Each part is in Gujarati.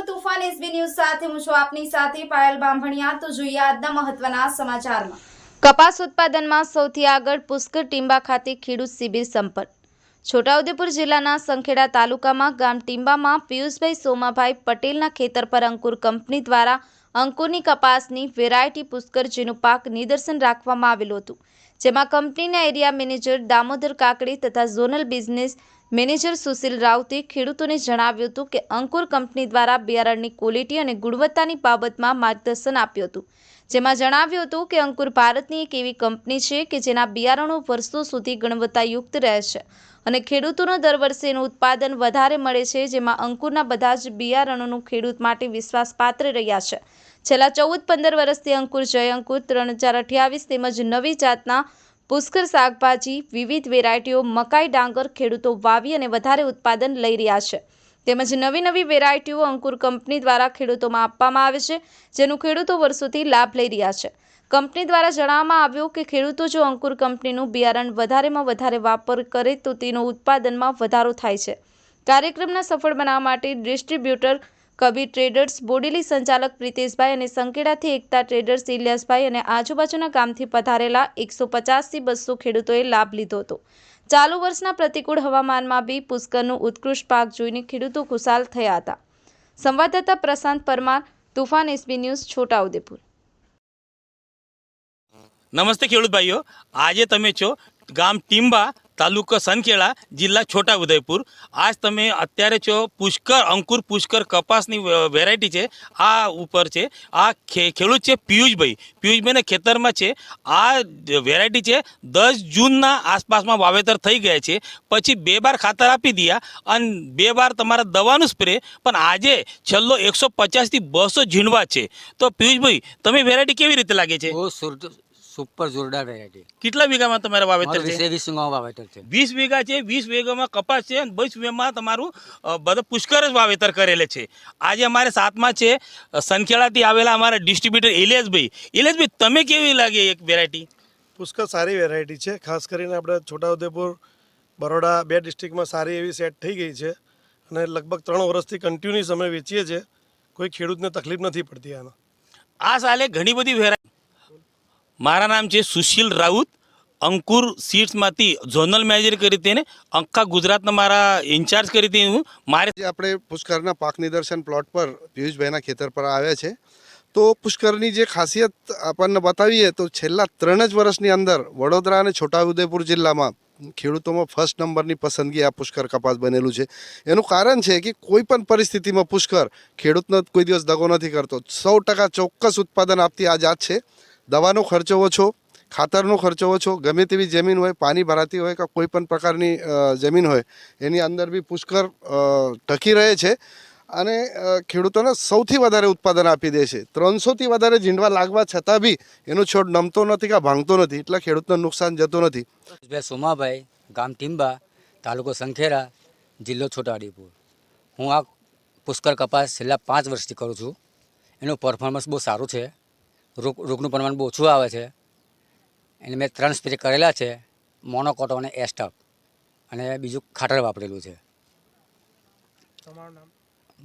તૂફાન એસબી ન્યૂઝ સાથે હું છું આપની સાથે પાયલ બામભણિયા। તો જોઈએ આજના મહત્વના સમાચારમાં। કપાસ ઉત્પાદનમાં સૌથી આગળ પુષ્કર ટીંબા ખાતે ખેડૂત શિબિર સંપન્ન। છોટાઉદેપુર જિલ્લાના સંખેડા તાલુકામાં ગામ ટીંબામાં પિયુષભાઈ સોમાભાઈ પટેલના ખેતર પર અંકુર કંપની દ્વારા અંકુરની કપાસની વેરાયટી પુષ્કર જેનું પાક નિદર્શન રાખવામાં આવેલું હતું, જેમાં કંપનીના એરિયા મેનેજર દામોદર કાકડી તથા ઝોનલ બિઝનેસ મેનેજર સુશીલ રાઉતે ખેડૂતોને જણાવ્યું હતું કે અંકુર કંપની દ્વારા બિયારણની ક્વોલિટી અને ગુણવત્તાની બાબતમાં માર્ગદર્શન આપ્યું હતું, જેમાં જણાવ્યું હતું કે અંકુર ભારતની એક એવી કંપની છે કે જેના બિયારણો વર્ષો સુધી ગુણવત્તાયુક્ત રહે છે અને ખેડૂતોનો દર વર્ષે એનું ઉત્પાદન વધારે મળે છે, જેમાં અંકુરના બધા જ બિયારણોનું ખેડૂત માટે વિશ્વાસપાત્ર રહ્યા છે। છેલ્લા 14-15 વર્ષથી અંકુર જય અંકુર 3028 તેમજ નવી જાતના પુષ્કર શાકભાજી વિવિધ વેરાયટીઓ મકાઈ ડાંગર ખેડૂતો વાવી અને વધારે ઉત્પાદન લઈ રહ્યા છે, તેમજ નવી વેરાયટીઓ અંકુર કંપની દ્વારા ખેડૂતોમાં આપવામાં આવે છે, જેનું ખેડૂતો વર્ષોથી લાભ લઈ રહ્યા છે। કંપની દ્વારા જણાવવામાં આવ્યું કે ખેડૂતો જો અંકુર કંપનીનું બિયારણ વધારેમાં વધારે વાપર કરે તો તેનો ઉત્પાદનમાં વધારો થાય છે। કાર્યક્રમના સફળ બનાવવા માટે ડિસ્ટ્રીબ્યુટર કબીર ટ્રેડર્સ, બોડેલી સંચાલક પ્રિતેશભાઈ અને સંકેડાથી એકતા ટ્રેડર્સ ઇલિયાસભાઈ અને આજુબાજુના ગામથી પધારેલા 150 થી 200 ખેડૂતોએ લાભ લીધો હતો। ચાલુ વર્ષના પ્રતિકૂળ હવામાનમાં બી પુષ્કરનું ઉત્કૃષ્ટ પાક જોઈને ખેડૂતો ખુશાલ થયા હતા। સંવાદદાતા પ્રશાંત પરમાર, તૂફાન એસબી ન્યૂઝ, છોટાઉદેપુર। નમસ્તે ખેડૂત ભાઈઓ, આજે તમે છો ગામ ટીંબા, તાલુકો સંખેડા, જિલ્લા છોટાઉદેપુર। આજ તમે અત્યારે છો પુષ્કર અંકુર પુષ્કર કપાસની વેરાયટી છે આ ઉપર છે। આ ખેડૂત છે પિયુષભાઈના ખેતરમાં છે આ વેરાયટી છે। 10 જૂનના આસપાસમાં વાવેતર થઈ ગયા છે, પછી 2 બાર ખાતર આપી દીધા અને 2 બાર તમારા દવાનું સ્પ્રે, પણ આજે છેલ્લો 150 થી 200 ઝીંડવા છે। તો પિયુષભાઈ, તમે વેરાયટી કેવી રીતે લાગે છે? સુપર જોરદાર વેરાયટી। કેટલા વીઘામાં તમારા વાવેતર છે? 20 વીઘામાં વાવેતર છે। 20 વીઘા છે। 20 વીઘામાં કપાસ છે અને 20 વીઘામાં તમારું બધું પુષ્કર જ વાવેતર કરેલે છે। આજે અમારે સાથમાં છે સંખેડાથી આવેલા અમારા ડિસ્ટ્રીબ્યુટર ઇલિયાસભાઈ, તમે કેવી લાગે એક વેરાયટી? પુષ્કર સારી વેરાયટી છે, ખાસ કરીને આપણે છોટાઉદેપુર, બરોડા 2 ડિસ્ટ્રિક્ટમાં સારી એવી સેટ થઈ ગઈ છે અને લગભગ 3 વર્ષથી કન્ટિન્યુઅસ અમે વેચીએ છીએ, કોઈ ખેડૂતને તકલીફ નથી પડતી આનો। આ સાલે ઘણી બધી વેરાયટી। મારા નામ છે સુશીલ રાઉત, અંકુર સીડ્સમાંથી ઝોનલ મેનેજર કરી તેને આખા ગુજરાતના મારા ઇન્ચાર્જ કરી હતી હું। મારે આપણે પુષ્કરના પાક નિદર્શન પ્લોટ પર પિયુષભાઈના ખેતર પર આવ્યા છે। તો પુષ્કરની જે ખાસિયત આપણને બતાવીએ તો છેલ્લા 3 જ વર્ષની અંદર વડોદરા અને છોટાઉદેપુર જિલ્લામાં ખેડૂતોમાં ફર્સ્ટ નંબરની પસંદગી આ પુષ્કર કપાસ બનેલું છે। એનું કારણ છે કે કોઈ પણ પરિસ્થિતિમાં પુષ્કર ખેડૂતનો કોઈ દિવસ દગો નથી કરતો। 100% ચોક્કસ ઉત્પાદન આપતી આ જાત છે। દવાનો ખર્ચો ઓછો, ખાતરનો ખર્ચો ઓછો, ગમે તેવી જમીન હોય, પાણી ભરાતી હોય કે કોઈ પણ પ્રકારની જમીન હોય, એની અંદર બી પુષ્કર ટકી રહે છે અને ખેડૂતોને સૌથી વધારે ઉત્પાદન આપી દે છે। 300થી વધારે ઝીંડવા લાગવા છતાં બી એનો છોડ નમતો નથી કે ભાંગતો નથી, એટલે ખેડૂતને નુકસાન જતું નથી। સોમાભાઈ, ગામ ટીંબા, તાલુકો સંખેડા, જિલ્લો છોટાઉદેપુર। હું આ પુષ્કર કપાસ છેલ્લા 5 વર્ષથી કરું છું। એનું પરફોર્મન્સ બહુ સારું છે, રોગનું પ્રમાણ બહુ ઓછું આવે છે। એને મેં 3 સ્પ્રે કરેલા છે, મોનોકોટો અને એસ્ટક, અને બીજું ખાતર વાપરેલું છે।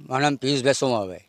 મારું નામ પિયુષભાઈ સોમાભાઈ।